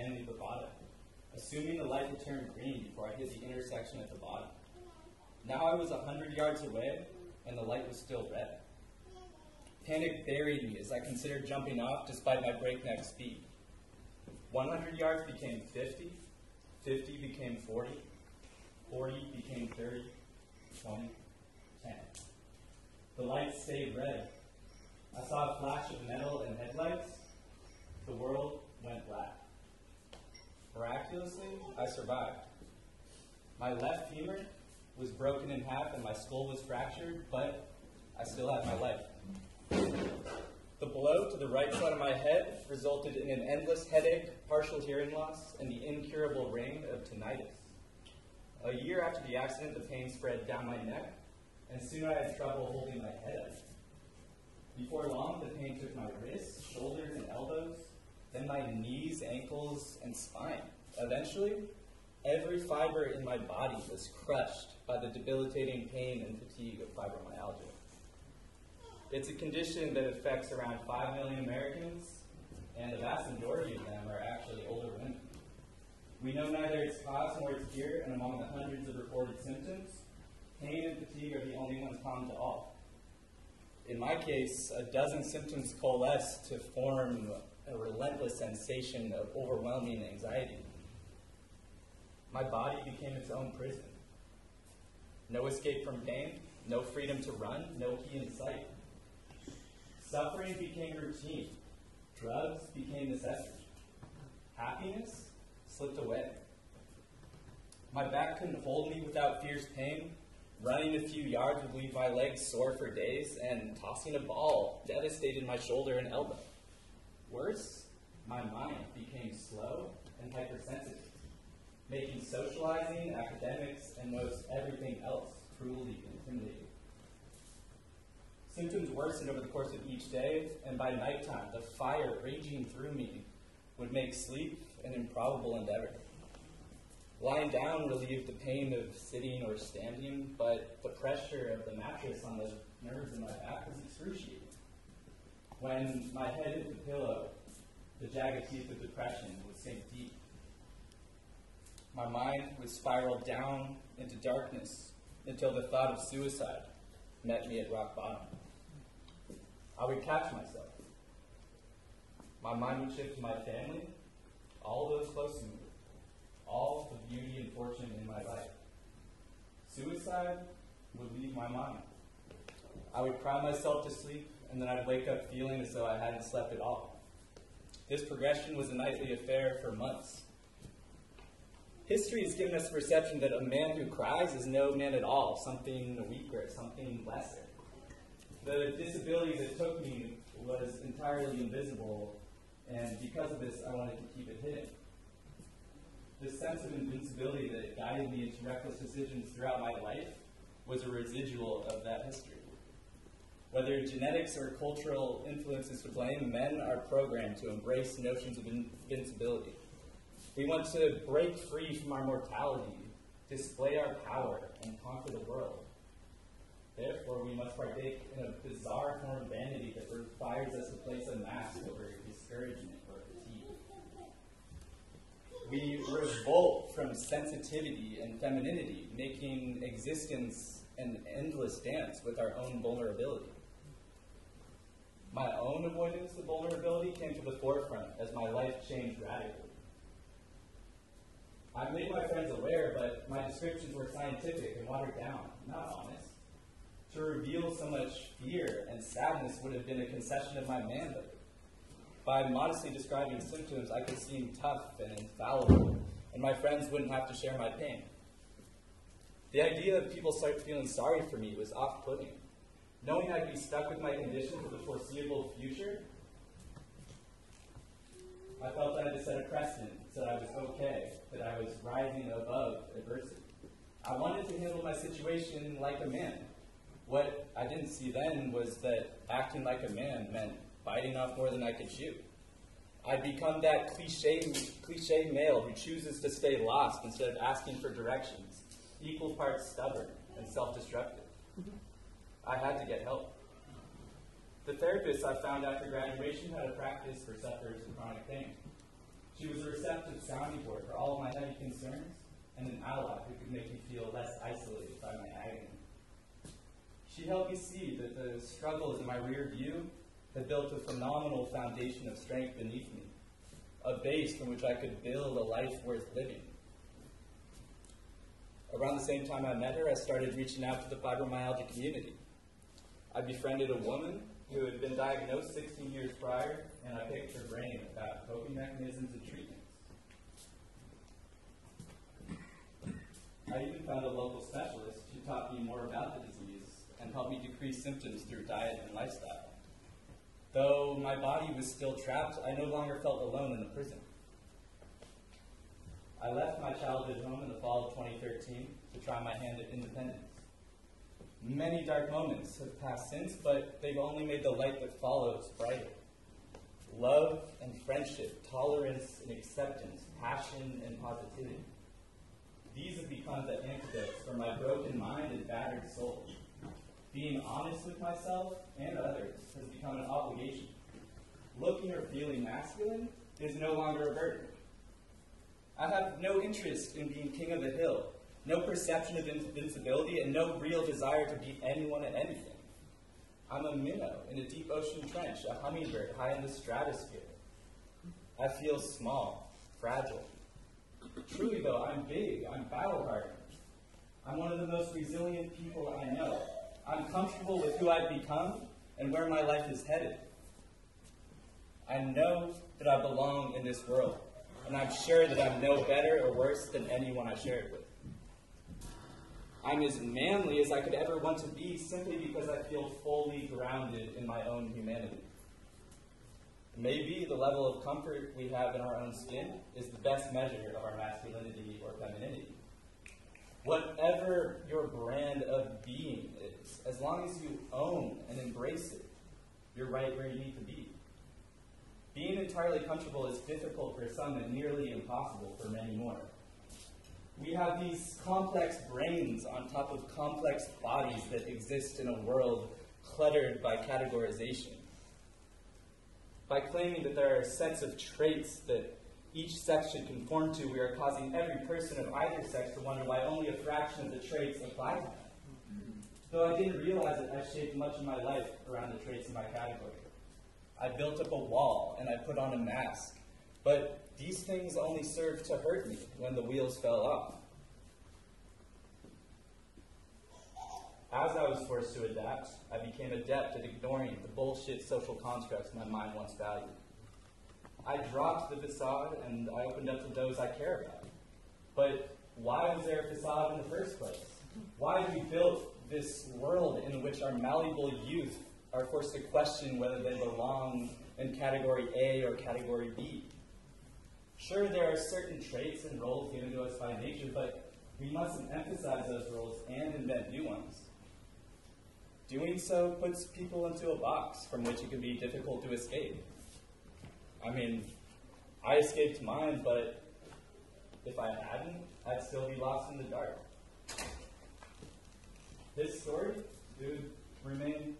family bravado, assuming the light would turn green before I hit the intersection at the bottom. Now I was 100 yards away, and the light was still red. Panic buried me as I considered jumping off despite my breakneck speed. 100 yards became 50, 50 became 40, 40 became 30, 20, 10. The lights stayed red. I saw a flash of metal and headlights. The world went black. Miraculously, I survived. My left femur was broken in half and my skull was fractured, but I still had my life. The blow to the right side of my head resulted in an endless headache, partial hearing loss, and the incurable ring of tinnitus. A year after the accident, the pain spread down my neck, and soon I had trouble holding my head up. Before long, the pain took my wrists, shoulders, and elbows, then my knees, ankles, and spine. Eventually, every fiber in my body was crushed by the debilitating pain and fatigue of fibromyalgia. It's a condition that affects around 5 million Americans, and the vast majority of them are actually older women. We know neither its cause nor its cure, and among the hundreds of reported symptoms, pain and fatigue are the only ones common to all. In my case, a dozen symptoms coalesce to form a relentless sensation of overwhelming anxiety. My body became its own prison. No escape from pain, no freedom to run, no key in sight. Suffering became routine. Drugs became necessity. Happiness slipped away. My back couldn't hold me without fierce pain. Running a few yards would leave my legs sore for days, and tossing a ball devastated my shoulder and elbow. Worse, my mind became slow and hypersensitive, making socializing, academics, and most everything else cruelly intimidating. Symptoms worsened over the course of each day, and by nighttime, the fire raging through me would make sleep an improbable endeavor. Lying down relieved the pain of sitting or standing, but the pressure of the mattress on the nerves in my back was excruciating. When my head hit the pillow, the jagged teeth of depression would sink deep. My mind would spiral down into darkness until the thought of suicide met me at rock bottom. I would catch myself. My mind would shift to my family, all those close to me, all the beauty and fortune in my life. Suicide would leave my mind. I would cry myself to sleep, and then I'd wake up feeling as though I hadn't slept at all. This progression was a nightly affair for months. History has given us the perception that a man who cries is no man at all, something weaker, something lesser. The disability that took me was entirely invisible, and because of this, I wanted to keep it hidden. The sense of invincibility that guided me into reckless decisions throughout my life was a residual of that history. Whether genetics or cultural influences to blame, men are programmed to embrace notions of invincibility. We want to break free from our mortality, display our power, and conquer the world. Therefore, we must partake in a bizarre form of vanity that requires us to place a mask over discouragement or fatigue. We revolt from sensitivity and femininity, making existence an endless dance with our own vulnerability. My own avoidance of vulnerability came to the forefront as my life changed radically. I made my friends aware, but my descriptions were scientific and watered down, not honest. To reveal so much fear and sadness would have been a concession of my manhood. By modestly describing symptoms, I could seem tough and infallible, and my friends wouldn't have to share my pain. The idea of people feeling sorry for me was off-putting. Knowing I'd be stuck with my condition for the foreseeable future, I felt I had to set a precedent so that I was okay, that I was rising above adversity. I wanted to handle my situation like a man. What I didn't see then was that acting like a man meant biting off more than I could chew. I'd become that cliche male who chooses to stay lost instead of asking for directions, equal parts stubborn and self-destructive. I had to get help. The therapist I found after graduation had a practice for sufferers of chronic pain. She was a receptive sounding board for all of my heavy concerns, and an ally who could make me feel less isolated by my agony. She helped me see that the struggles in my rear view had built a phenomenal foundation of strength beneath me, a base from which I could build a life worth living. Around the same time I met her, I started reaching out to the fibromyalgia community. I befriended a woman who had been diagnosed 16 years prior, and I picked her brain about coping mechanisms and treatments. I even found a local specialist who taught me more about the disease and helped me decrease symptoms through diet and lifestyle. Though my body was still trapped, I no longer felt alone in the prison. I left my childhood home in the fall of 2013 to try my hand at independence. Many dark moments have passed since, but they've only made the light that follows brighter. Love and friendship, tolerance and acceptance, passion and positivity. These have become the antidotes for my broken mind and battered soul. Being honest with myself and others has become an obligation. Looking or feeling masculine is no longer a burden. I have no interest in being king of the hill, no perception of invincibility, and no real desire to beat anyone at anything. I'm a minnow in a deep ocean trench, a hummingbird high in the stratosphere. I feel small, fragile. Truly, though, I'm big, I'm battle-hardened. I'm one of the most resilient people I know. I'm comfortable with who I've become and where my life is headed. I know that I belong in this world, and I'm sure that I'm no better or worse than anyone I share it with. I'm as manly as I could ever want to be simply because I feel fully grounded in my own humanity. Maybe the level of comfort we have in our own skin is the best measure of our masculinity or femininity. Whatever your brand of being is, as long as you own and embrace it, you're right where you need to be. Being entirely comfortable is difficult for some and nearly impossible for many more. We have these complex brains on top of complex bodies that exist in a world cluttered by categorization. By claiming that there are sets of traits that each sex should conform to, we are causing every person of either sex to wonder why only a fraction of the traits apply to them. Though I didn't realize it, I shaped much of my life around the traits in my category. I built up a wall and I put on a mask, but these things only served to hurt me when the wheels fell off. As I was forced to adapt, I became adept at ignoring the bullshit social constructs my mind once valued. I dropped the facade and I opened up to those I care about. But why was there a facade in the first place? Why have we built this world in which our malleable youth are forced to question whether they belong in category A or category B? Sure, there are certain traits and roles given to us by nature, but we mustn't emphasize those roles and invent new ones. Doing so puts people into a box from which it can be difficult to escape. I mean, I escaped mine, but if I hadn't, I'd still be lost in the dark. This story, it would remain